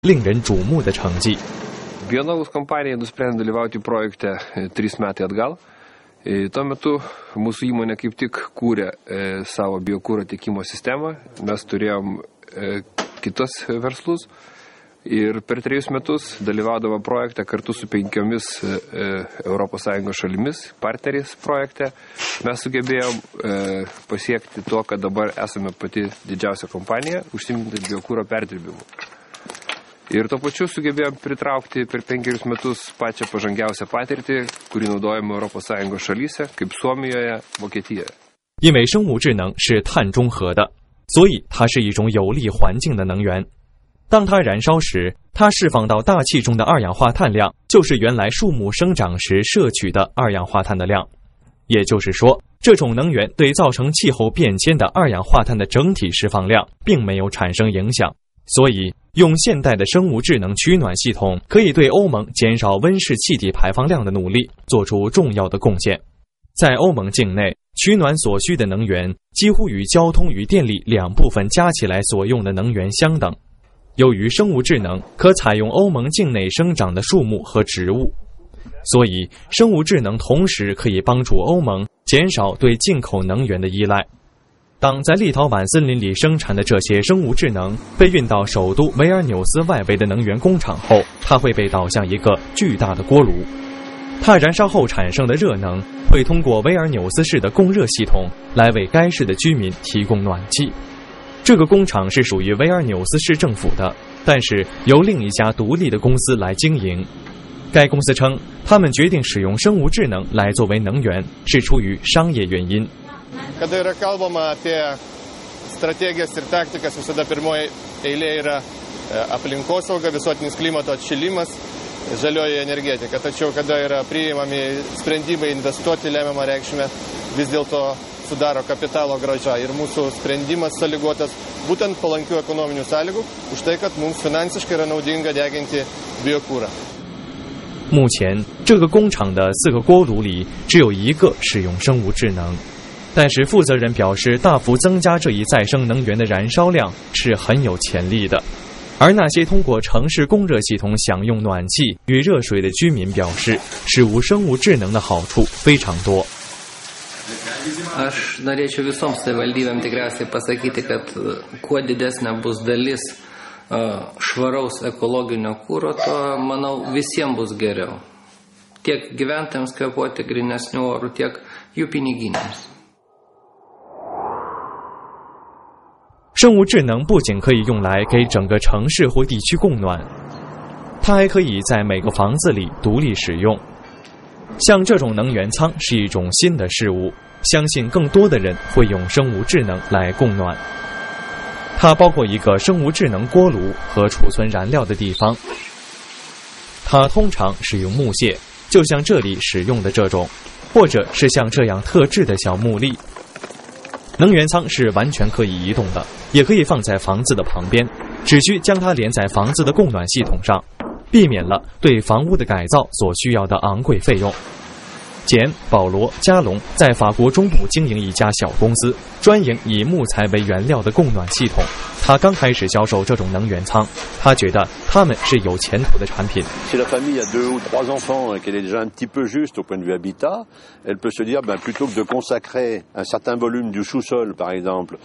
令人瞩目的成绩。Bionaus kompanija nusprendė dalyvauti projekte 3 metai atgal. Tuo metu mūsų įmonė kaip tik kūrė savo biokūro tiekimo sistemą. Mes turėjom kitus verslus ir per 3 metus dalyvaudavo projekte kartu su 5 ES šalimis, partneriais projekte. Mes sugebėjom pasiekti to, kad dabar esame pati didžiausia kompanija užsiimanti biokūro perdirbimu. Ir tuo pačiu sugebėjom pritraukti per 5 metus pačią pažangiausią patirtį, kurį naudojame ES šalyse, kaip Suomijoje, Vokietijoje。因为生物智能是碳中和的，所以它是一种有利环境的能源。当它燃烧时，它释放到大气中的二氧化碳量，就是原来树木生长时摄取的二氧化碳的量。也就是说，这种能源对造成气候变迁的二氧化碳的整体释放量并没有产生影响。所以，用现代的生物智能取暖系统可以对欧盟减少温室气体排放量的努力做出重要的贡献。在欧盟境内，取暖所需的能源几乎与交通与电力2部分加起来所用的能源相等。由于生物智能可采用欧盟境内生长的树木和植物，所以生物智能同时可以帮助欧盟减少对进口能源的依赖。当在立陶宛森林里生产的这些生物智能被运到首都维尔纽斯外围的能源工厂后，它会被导向一个巨大的锅炉。它燃烧后产生的热能会通过维尔纽斯市的供热系统来为该市的居民提供暖气。这个工厂是属于维尔纽斯市政府的，但是由另一家独立的公司来经营。该公司称，他们决定使用生物智能来作为能源是出于商业原因。Kada yra kalbama apie strategijas ir taktikas, visada pirmoji eilė yra aplinkosauga, visuotinis klimato atšilimas, žalioji energetika. Tačiau, kada yra priimami sprendimai investuoti lemiamą reikšmę, vis dėlto sudaro kapitalo grąža. Ir mūsų sprendimas sąlygotas būtent palankių ekonominių sąlygų, už tai, kad mums finansiškai yra naudinga deginti biokūrą。目前，这个工厂的4个锅炉里只有1个使用生物智能。但是负责人表示，大幅增加这一再生能源的燃烧量是很有潜力的。而那些通过城市供热系统享用暖气与热水的居民表示，使用生物智能的好处非常多。Aš norėčiau visoms savivaldybėms tikriausiai pasakyti, kad kuo didesnė bus dalis švaraus ekologinio kuro, to, manau, visiems bus geriau. Tiek gyventojams kvėpuoti grynesniu oru, tiek jų piniginėms。生物智能不仅可以用来给整个城市或地区供暖，它还可以在每个房子里独立使用。像这种能源舱是一种新的事物，相信更多的人会用生物智能来供暖。它包括一个生物智能锅炉和储存燃料的地方。它通常使用木屑，就像这里使用的这种，或者是像这样特制的小木粒。能源舱是完全可以移动的，也可以放在房子的旁边，只需将它连在房子的供暖系统上，避免了对房屋的改造所需要的昂贵费用。简·保罗·加隆在法国中部经营一家小公司，专营以木材为原料的供暖系统。他刚开始销售这种能源舱，他觉得他们是有前途的产品。Si la famille a 2 ou 3 enfants et qu'elle est déjà un petit peu juste au point de vue habitat, elle peut se dire, plutôt que de consacrer un certain volume du sous-sol, par exemple,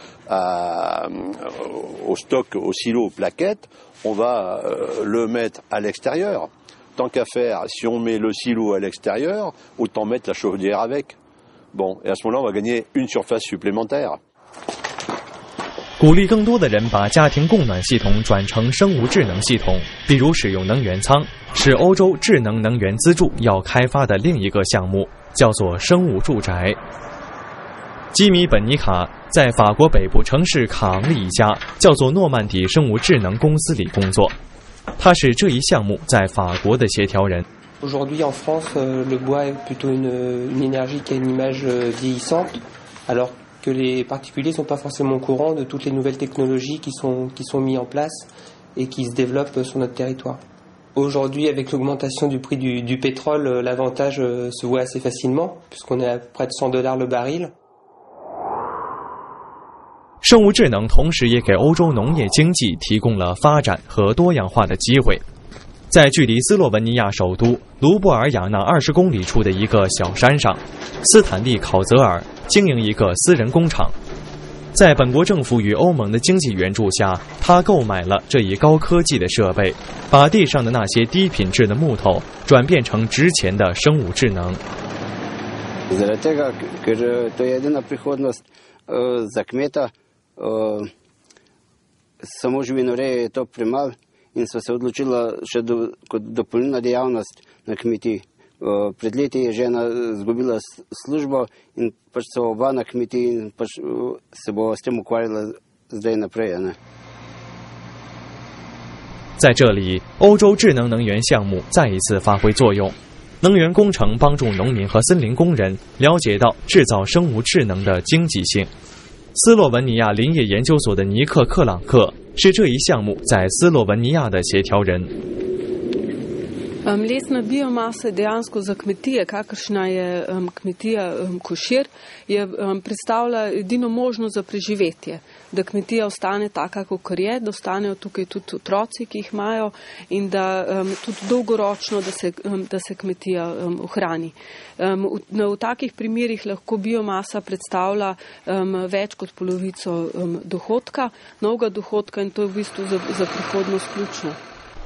au stock, au silo, aux plaquettes, on va le mettre à l'extérieur.Tant qu'à faire, si on met le silo à l'extérieur, autant mettre la chaudière avec. Bon, et à ce moment-là, on va gagner une surface supplémentaire. 鼓励更多的人把家庭供暖系统转成生物智能系统，比如使用能源舱，是欧洲智能能源资助要开发的另一个项目，叫做生物住宅。基米·本尼卡在法国北部城市卡昂利一家叫做诺曼底生物智能公司里工作。他是这一项目在法国的协调人。Aujourd'hui en France, le bois est plutôt une énergie qui a une image vieillissante, alors que les particuliers sont pas forcément au courant de toutes les nouvelles technologies qui sont mises en place et qui se développent sur notre territoire. Aujourd'hui, avec l'augmentation du prix du pétrole, l'avantage se voit assez facilement, puisqu'on est à près de $100 le baril. 生物智能同时也给欧洲农业经济提供了发展和多样化的机会。在距离斯洛文尼亚首都卢布尔雅纳20公里处的一个小山上，斯坦利·考泽尔经营一个私人工厂。在本国政府与欧盟的经济援助下，他购买了这一高科技的设备，把地上的那些低品质的木头转变成值钱的生物智能。Zaradi tega, ker to je edina prihodnost za kmeta, samo živinoreje je to premalo in so se odločila še kot dopolnilna dejavnost na kmetiji. Pred leti je žena izgubila službo in pač so oba na kmetiji in pač se bo s tem ukvarjala zdaj naprej. Ne? 在这里，欧洲智能能源项目再一次发挥作用。能源工程帮助农民和森林工人了解到制造生物智能的经济性。斯洛文尼亚林业研究所的尼克·克朗克是这一项目在斯洛文尼亚的协调人。Lesna biomasa dejansko za kmetije, kakršna je kmetija Košir, je predstavlja edino možnost za preživetje, da kmetija ostane taka, kakor je, da ostanejo tukaj tudi otroci, ki jih imajo in da tudi dolgoročno, da se kmetija ohrani. V takih primerih lahko biomasa predstavlja več kot polovico dohodka, novega dohodka in to je v bistvu za prihodnost ključno.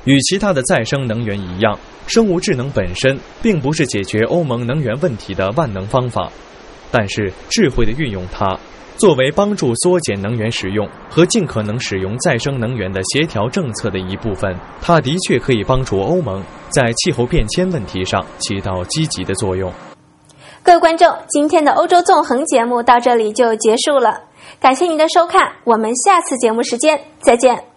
与其他的再生能源一样，生物智能本身并不是解决欧盟能源问题的万能方法，但是智慧的运用它，作为帮助缩减能源使用和尽可能使用再生能源的协调政策的一部分，它的确可以帮助欧盟在气候变迁问题上起到积极的作用。各位观众，今天的欧洲纵横节目到这里就结束了，感谢您的收看，我们下次节目时间再见。